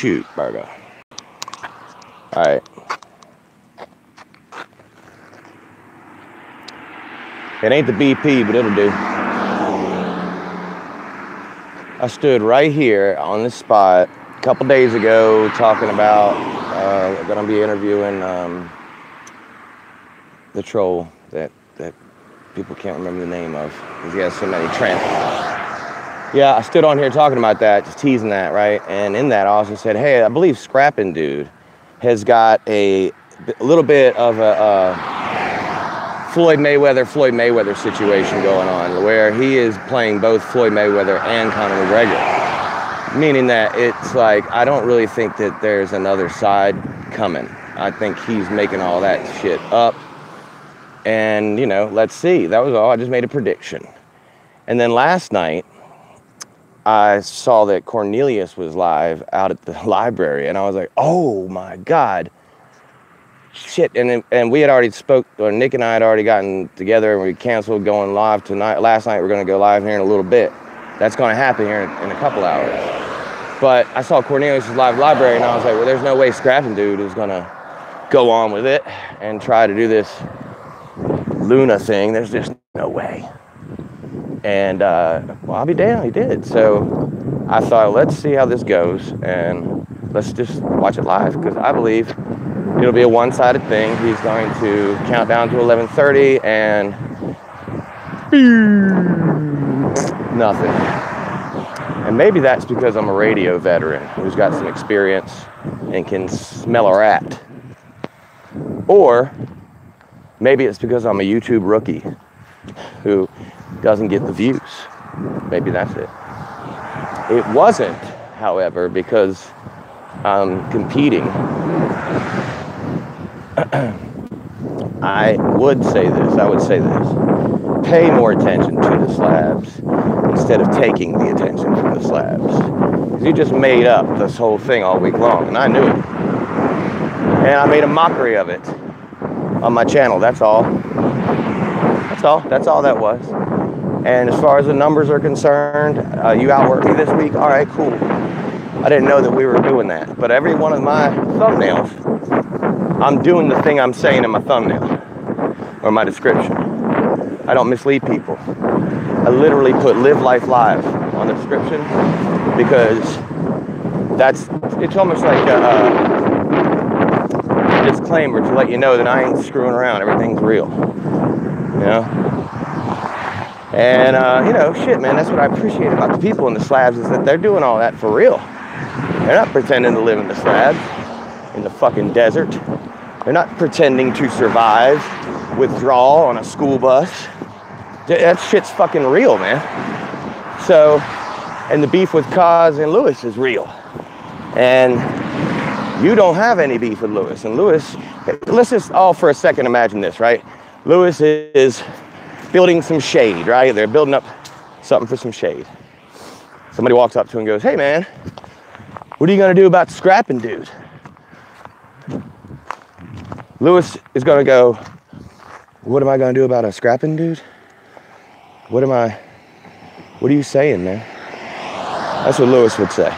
shoot, Virgo. All right. It ain't the BP, but it'll do. I stood right here on this spot a couple days ago talking about we're gonna be interviewing the troll that people can't remember the name of because he has so many trends. Yeah, I stood on here talking about that, just teasing that, right? And in that, I also said, hey, I believe Scrappin' Dude has got a little bit of a Floyd Mayweather situation going on, where he is playing both Floyd Mayweather and Conor McGregor. Meaning that it's like, I don't really think that there's another side coming. I think he's making all that shit up. And, you know, let's see. That was all. I just made a prediction. And then last night, I saw that Cornelius was live out at the library, and I was like, oh my God, shit. And we had already or Nick and I had already gotten together, and we canceled going live tonight. Last night, we're going to go live here in a little bit. That's going to happen here in a couple hours. But I saw Cornelius' library, and I was like, well, there's no way Scrappin' Dude is going to go on with it and try to do this Luna thing. There's just no way. And, well, I'll be damned, he did. So I thought, let's see how this goes, and let's just watch it live, because I believe it'll be a one-sided thing. He's going to count down to 11:30, and nothing. And maybe that's because I'm a radio veteran who's got some experience and can smell a rat. Or maybe it's because I'm a YouTube rookie who doesn't get the views. Maybe that's it. It wasn't, however, because I'm competing. I would say this. Pay more attention to the slabs instead of taking the attention from the slabs. Because you just made up this whole thing all week long, and I knew it. And I made a mockery of it on my channel, that's all. That's all that was. And as far as the numbers are concerned, you outworked me this week. All right, cool. I didn't know that we were doing that. But every one of my thumbnails, I'm doing the thing I'm saying in my thumbnail or my description. I don't mislead people. I literally put Live Life Live on the description because it's almost like a disclaimer to let you know that I ain't screwing around. Everything's real. You know? And, you know, shit, man, that's what I appreciate about the people in the slabs is that they're doing all that for real. They're not pretending to live in the slabs, in the fucking desert. They're not pretending to survive withdrawal on a school bus. That shit's fucking real, man. So, and the beef with Kaz and Lewis is real. And you don't have any beef with Lewis. And Lewis, let's just all for a second imagine this, right? Lewis is building some shade, right? They're building up something for some shade. Somebody walks up to him and goes, hey man, what are you gonna do about the Scrappin' Dude? Lewis is gonna go, what am I gonna do about a Scrappin' Dude? What are you saying, man? That's what Lewis would say.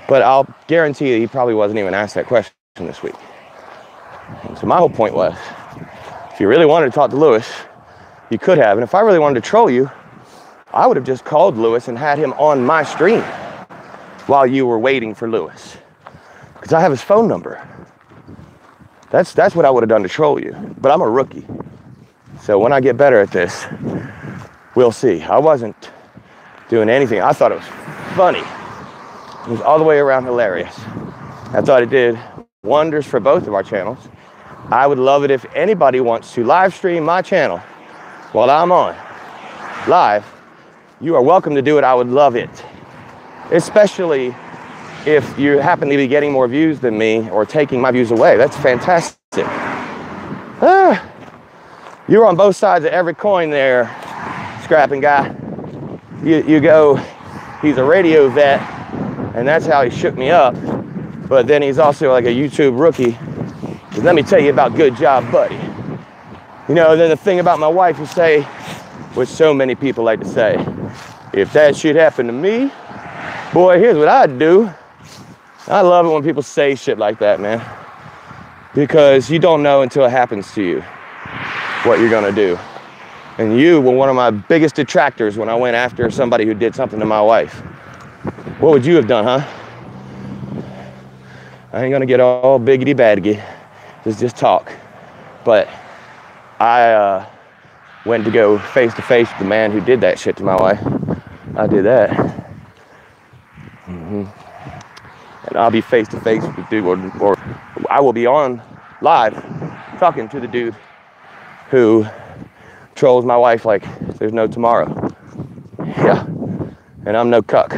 But I'll guarantee you he probably wasn't even asked that question this week. And so my whole point was, if you really wanted to talk to Lewis, you could have. And if I really wanted to troll you, I would have just called Lewis and had him on my stream while you were waiting for Lewis. Because I have his phone number. That's what I would have done to troll you. But I'm a rookie. So when I get better at this, we'll see. I wasn't doing anything. I thought it was funny. It was all the way around hilarious. I thought it did wonders for both of our channels. I would love it if anybody wants to live stream my channel while I'm on live. You are welcome to do it. I would love it. Especially if you happen to be getting more views than me or taking my views away. That's fantastic. You're on both sides of every coin there, Scrapping guy. You go, he's a radio vet, and that's how he shook me up. But then he's also like a YouTube rookie. Because let me tell you about good job, buddy. You know, then the thing about my wife you say, which so many people like to say, if that shit happened to me, boy, here's what I'd do. I love it when people say shit like that, man. Because you don't know until it happens to you what you're gonna do. And you were one of my biggest detractors when I went after somebody who did something to my wife. What would you have done, huh? I ain't gonna get all biggity badgy, just talk. But I went to go face to face with the man who did that shit to my wife. I did that. And I'll be face to face with the dude, or I will be on live talking to the dude who trolls my wife like there's no tomorrow. Yeah, and I'm no cuck.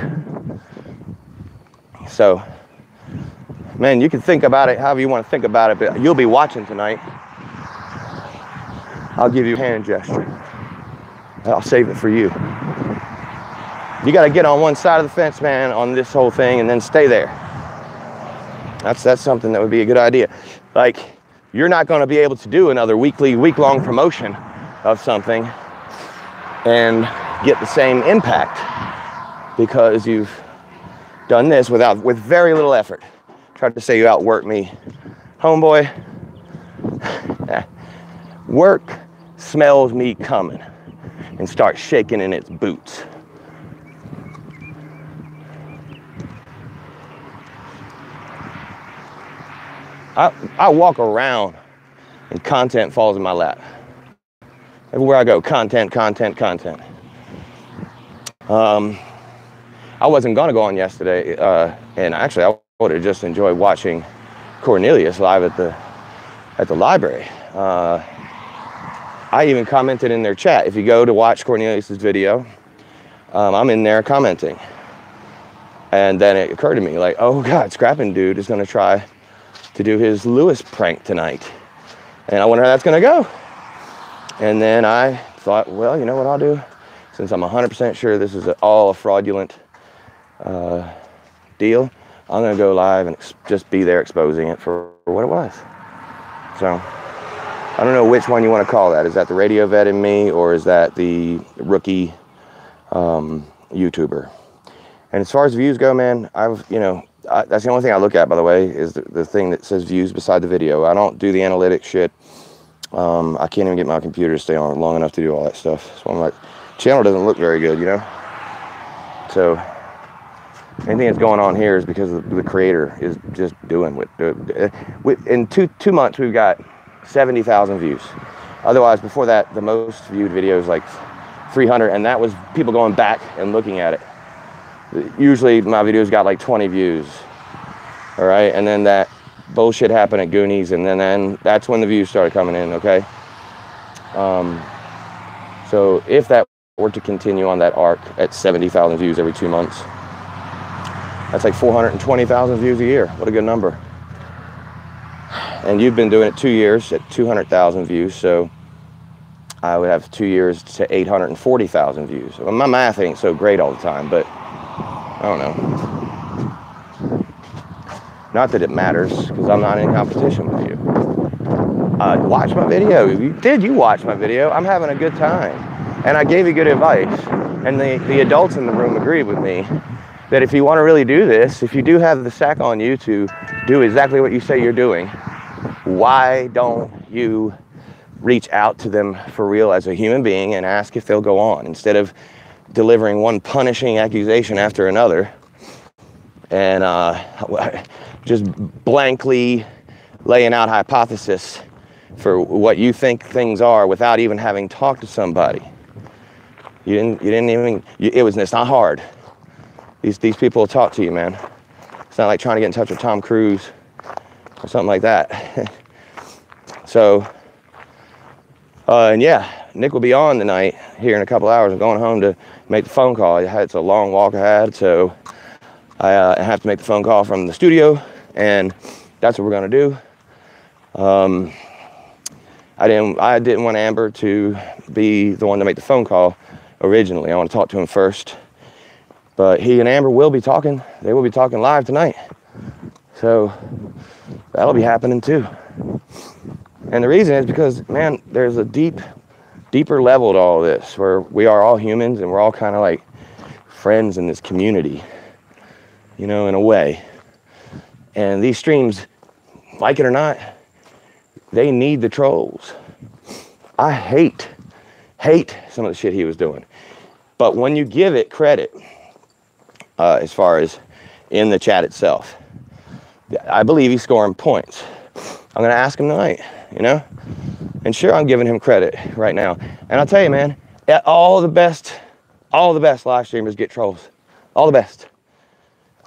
So, man, you can think about it however you want to think about it, but you'll be watching tonight. I'll give you a hand gesture. I'll save it for you. You got to get on one side of the fence, man, on this whole thing, and then stay there. That's something that would be a good idea. Like, you're not going to be able to do another week-long promotion of something and get the same impact because you've done this with very little effort. Tried to say you outwork me. Homeboy, work smells me coming and starts shaking in its boots. I walk around and content falls in my lap. Everywhere I go, content. I wasn't gonna go on yesterday, and actually I would have just enjoyed watching Cornelius live at the library. I even commented in their chat. If you go to watch Cornelius's video, I'm in there commenting. And then it occurred to me, like, oh God, Scrappin' Dude is gonna try to do his Lewis prank tonight. And I wonder how that's gonna go. And then I thought, well, you know what I'll do? Since I'm 100% sure this is all a fraudulent deal, I'm gonna go live and just be there exposing it for what it was. So, I don't know which one you wanna call that. Is that the radio vet in me, or is that the rookie YouTuber? And as far as views go, man, that's the only thing I look at, by the way, is the thing that says views beside the video. I don't do the analytics shit. I can't even get my computer to stay on long enough to do all that stuff. So I'm like, channel doesn't look very good, you know? So anything that's going on here is because the creator is just doing in two months, we've got 70,000 views. Otherwise, before that, the most viewed video is like 300, and that was people going back and looking at it. Usually my videos got like 20 views, all right? And then that bullshit happened at Goonies, and then that's when the views started coming in, okay? So if that were to continue on that arc at 70,000 views every 2 months, that's like 420,000 views a year. What a good number. And you've been doing it 2 years at 200,000 views, so I would have 2 years to 840,000 views. Well, my math ain't so great all the time, but I don't know. Not that it matters, because I'm not in competition with you. Watch my video. You watch my video? I'm having a good time. And I gave you good advice. And the adults in the room agreed with me that if you want to really do this, if you do have the sack on you to do exactly what you say you're doing, why don't you reach out to them for real as a human being and ask if they'll go on, instead of delivering one punishing accusation after another and just blankly laying out hypothesis for what you think things are without even having talked to somebody. It's not hard. These people will talk to you, man. It's not like trying to get in touch with Tom Cruise or something like that. So, and yeah, Nick will be on tonight here in a couple hours. I'm going home to make the phone call. It's a long walk I had, so I have to make the phone call from the studio, and that's what we're gonna do. I didn't want Amber to be the one to make the phone call originally. I want to talk to him first, but he and Amber will be talking. They will be talking live tonight, so that'll be happening too. And the reason is because, man, there's a deeper level to all this, where we are all humans and we're all kind of like friends in this community, you know, in a way. And these streams, like it or not, they need the trolls. I hate some of the shit he was doing. But when you give it credit, as far as in the chat itself, I believe he's scoring points. I'm gonna ask him tonight, you know? And sure, I'm giving him credit right now. And I'll tell you, man, all the best live streamers get trolls. All the best.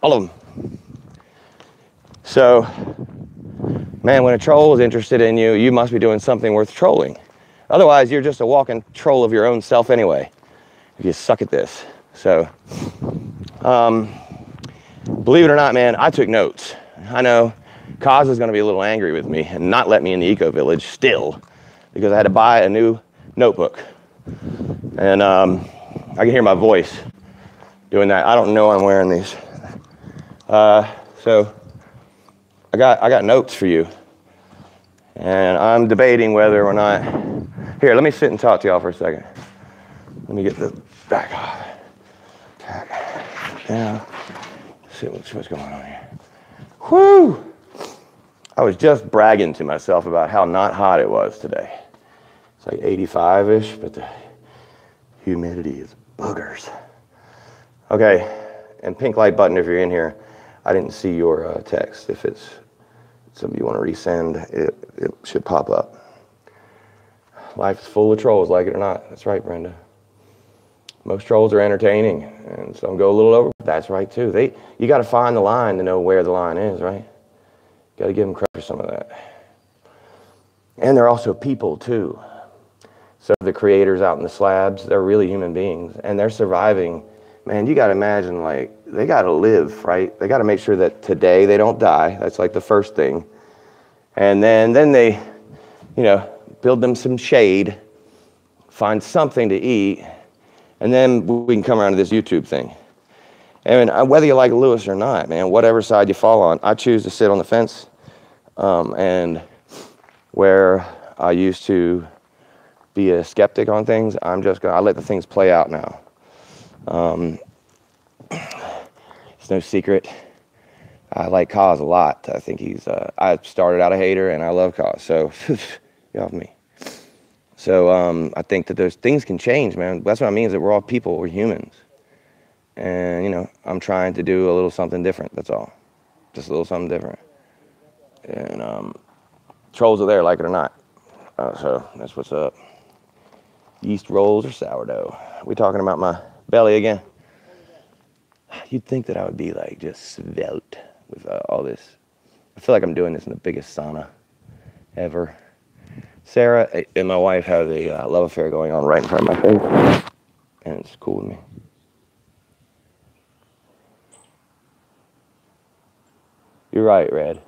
All of them. So, man, when a troll is interested in you, you must be doing something worth trolling. Otherwise, you're just a walking troll of your own self anyway, if you suck at this. So, believe it or not, man, I took notes. I know Kaz is going to be a little angry with me and not let me in the eco village still, because I had to buy a new notebook. And I can hear my voice doing that. I don't know I'm wearing these. So I got notes for you. And I'm debating whether or not... Here, let me sit and talk to y'all for a second. Let me get the back off. Yeah. See what's going on here. Whew! I was just bragging to myself about how not hot it was today. It's like 85-ish, but the humidity is boogers. Okay, and pink light button if you're in here. I didn't see your text. If it's something you want to resend, it should pop up. Life's full of trolls, like it or not. That's right, Brenda. Most trolls are entertaining, and some go a little over. That's right, too. You got to find the line to know where the line is, right? Got to give them credit for some of that. And they're also people, too. So the creators out in the slabs, they're really human beings, and they're surviving. Man, you got to imagine, like, they got to live, right? They got to make sure that today they don't die. That's like the first thing. And then they, you know, build them some shade, find something to eat, and then we can come around to this YouTube thing. And whether you like Lewis or not, man, whatever side you fall on, I choose to sit on the fence. And where I used to be a skeptic on things, I let the things play out now. It's no secret. I like Kaz a lot. I think I started out a hater and I love Kaz, so get off me. So I think that those things can change, man. That's what I mean, is that we're all people, we're humans. And, you know, I'm trying to do a little something different, that's all. Just a little something different. And trolls are there, like it or not. So that's what's up. Yeast rolls or sourdough. We talking about my belly again? You'd think that I would be like just svelte with all this. I feel like I'm doing this in the biggest sauna ever. Sarah and my wife have a love affair going on right in front of my face. And it's cool with me. You're right, Red.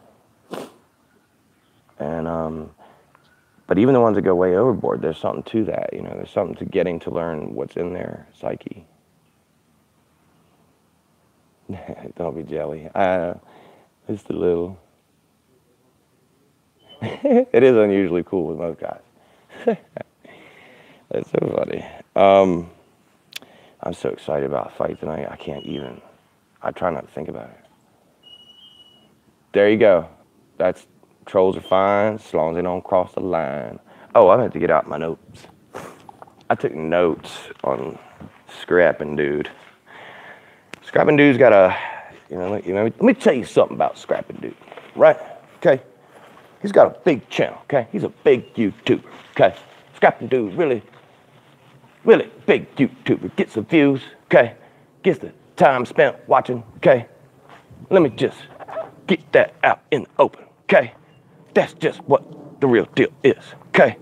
And, but even the ones that go way overboard, there's something to that, you know, there's something to getting to learn what's in their psyche. Don't be jelly. Just a little. It is unusually cool with most guys. That's so funny. I'm so excited about a fight tonight. I try not to think about it. There you go. Trolls are fine as long as they don't cross the line. Oh, I had to get out my notes. I took notes on Scrappin' Dude. Scrappin' Dude's got let me tell you something about Scrappin' Dude, right? Okay? He's got a big channel, okay? He's a big YouTuber, okay? Scrappin' Dude, really, really big YouTuber. Gets the views, okay? Gets the time spent watching, okay? Let me just get that out in the open, okay? That's just what the real deal is, okay?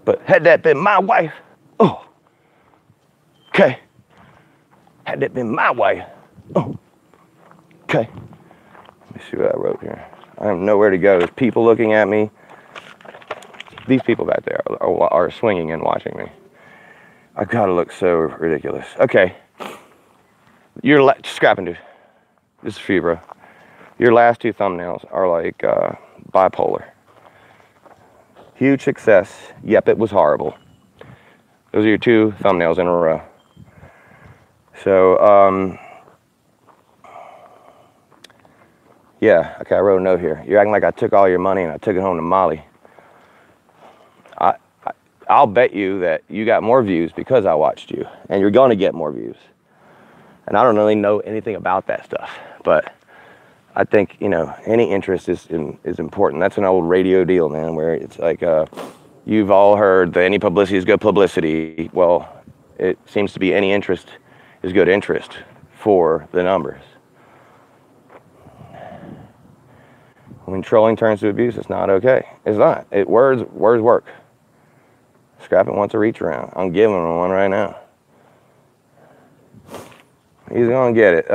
But had that been my wife, oh, okay? Had that been my wife, oh, okay? Let me see what I wrote here. I have nowhere to go. There's people looking at me. These people back there are swinging and watching me. I gotta look so ridiculous. Okay. Scrapping, dude. This is for you, bro. Your last two thumbnails are like bipolar. Huge success. Yep, it was horrible. Those are your two thumbnails in a row. So, Yeah, okay, I wrote a note here. You're acting like I took all your money and I took it home to Molly. I'll bet you that you got more views because I watched you, and you're going to get more views. And I don't really know anything about that stuff, but I think, you know, any interest is important. That's an old radio deal, man, where it's like, you've all heard that any publicity is good publicity. Well, it seems to be any interest is good interest for the numbers. When trolling turns to abuse, it's not okay. It's not. Words work. Scrappin wants a reach around. I'm giving him one right now. He's gonna get it.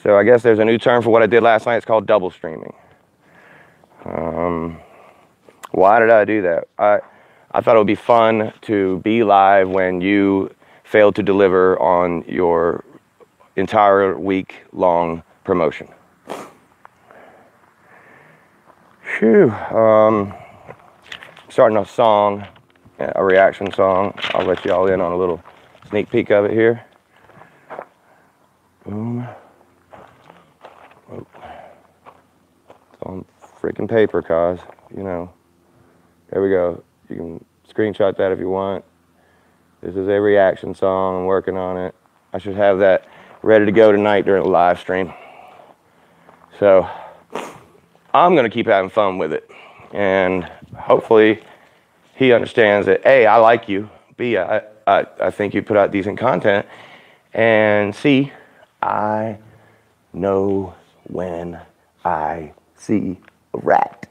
So I guess there's a new term for what I did last night. It's called double streaming. Why did I do that? I thought it would be fun to be live when you failed to deliver on your entire week-long promotion. Phew. Starting a song, a reaction song. I'll let you all in on a little sneak peek of it here. Boom. Oh. It's on freaking paper, cause, you know. There we go. You can screenshot that if you want. This is a reaction song. I'm working on it. I should have that ready to go tonight during the live stream. So I'm gonna keep having fun with it. And hopefully he understands that A, I like you. B, I think you put out decent content. And C, I know when I see a rat.